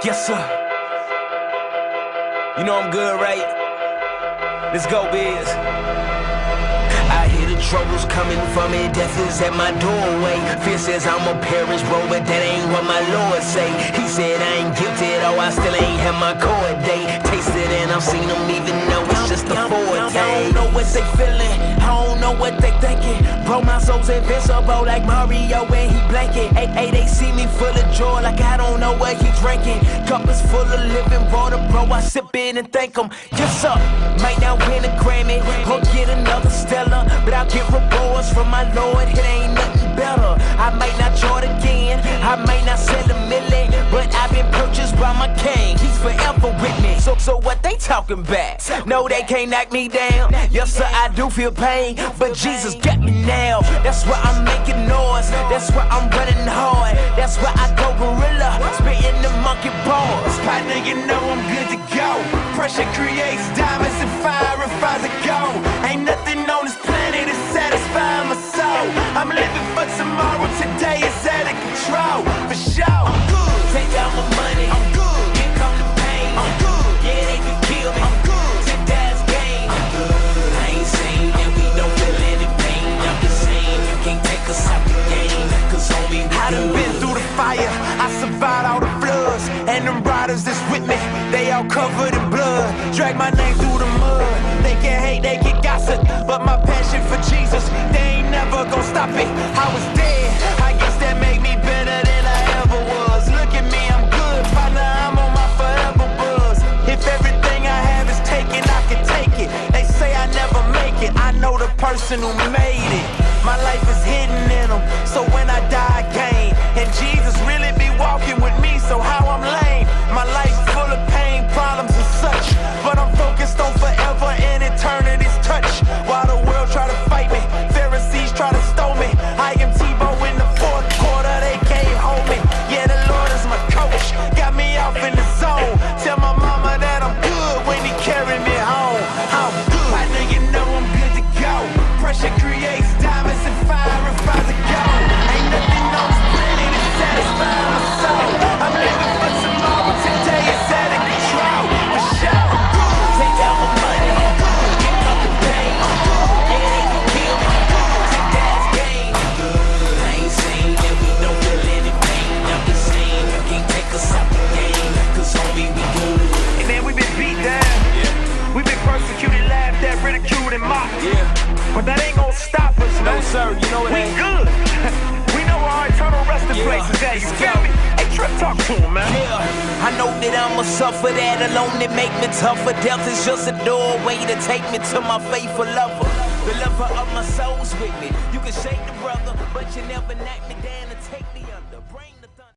Yes, sir. You know I'm good, right? Let's go, Biz. I hear the troubles coming for me, death is at my doorway. Fear says I'm a perish, bro, but that ain't what my Lord say. He said I ain't guilty, though I still ain't had my court date. Tasted and I've seen them, even though it's just a foretaste. I don't know what they feeling, I don't know what they thinking. Bro, my soul's invincible like Mario when he blanket. Hey, they see me full of joy like I don't know what he drinking. Cup is full of living water, bro, I sip it and thank him. Yes, sir, might not win a Grammy or get another Stella, but I'll get rewards from my Lord, it ain't nothing better. I might not chart again, I might not sell a million, but I've been purchased by my king, he's forever with me. So what they talking about? No, they can't knock me down. Yes, sir, I do feel pain, but Jesus got me now. That's why I'm making noise, that's why I'm running hard, that's why I go gorilla, spitting the monkey bars. Partner, you know I'm good to go. Pressure creates diamonds and fire refines a gold. Ain't nothing on this planet to satisfy my soul. I'm living for tomorrow, today is out of control. For sure, I'm good. Take out my money, I'm good. Here come the pain, I'm good. Yeah, they can kill me, I'm good. Take that's game, I'm good. I ain't saying that we don't feel any pain. I'm just saying you can't take us out the game, cause homie, we I done been through the fire, I survived all the floods. And them riders that's with me, they all covered in blood. Drag my name through the mud. They can hate, they can gossip, but my passion for Jesus, they ain't never gonna stop it. I was dead, I guess that made me better than I ever was. Look at me, I'm good, partner, I'm on my forever buzz. If everything I have is taken, I can take it. They say I never make it, I know the person who made it. My life is hidden in them, so when I die I gain. And Jesus really be walking with me, so how I'm lame. My life full of pain, problems and such, but I'm focused on forever and eternity's touch. While the world try to fight me, Pharisees try to stone me, I am Tebow in the fourth quarter, they can't hold me. Yeah, the Lord is my coach, got me off in the zone. Tell my mama that I'm good when he carry me home. I'm good. I know you know I'm good to go. Pressure creates diamonds and fire refines a gold. Ain't nothing on this planet to satisfy my soul. I'm living for tomorrow, today is out of control. For sure, I'm good. take out my money, I'm good. Here come the pain, I'm good. Yeah, they can kill me, I'm good. Take that's game, I'm good. I ain't saying that we don't feel any pain. I'm just saying you can't take us out the game, cause homie, we good. And then we've been beat down. We've been persecuted, laughed at, ridiculed, and mocked. But that ain't gonna stop us, man. No, sir, you know it We ain't. good. We know where our eternal resting place is at. You feel me? Hey, Trip, talk to him, man. Yeah, I know that I'ma suffer, that alone that make me tougher. Death is just a doorway to take me to my faithful lover. The lover of my soul's with me. You can shake the brother, but you never knock me down and take me under. Bring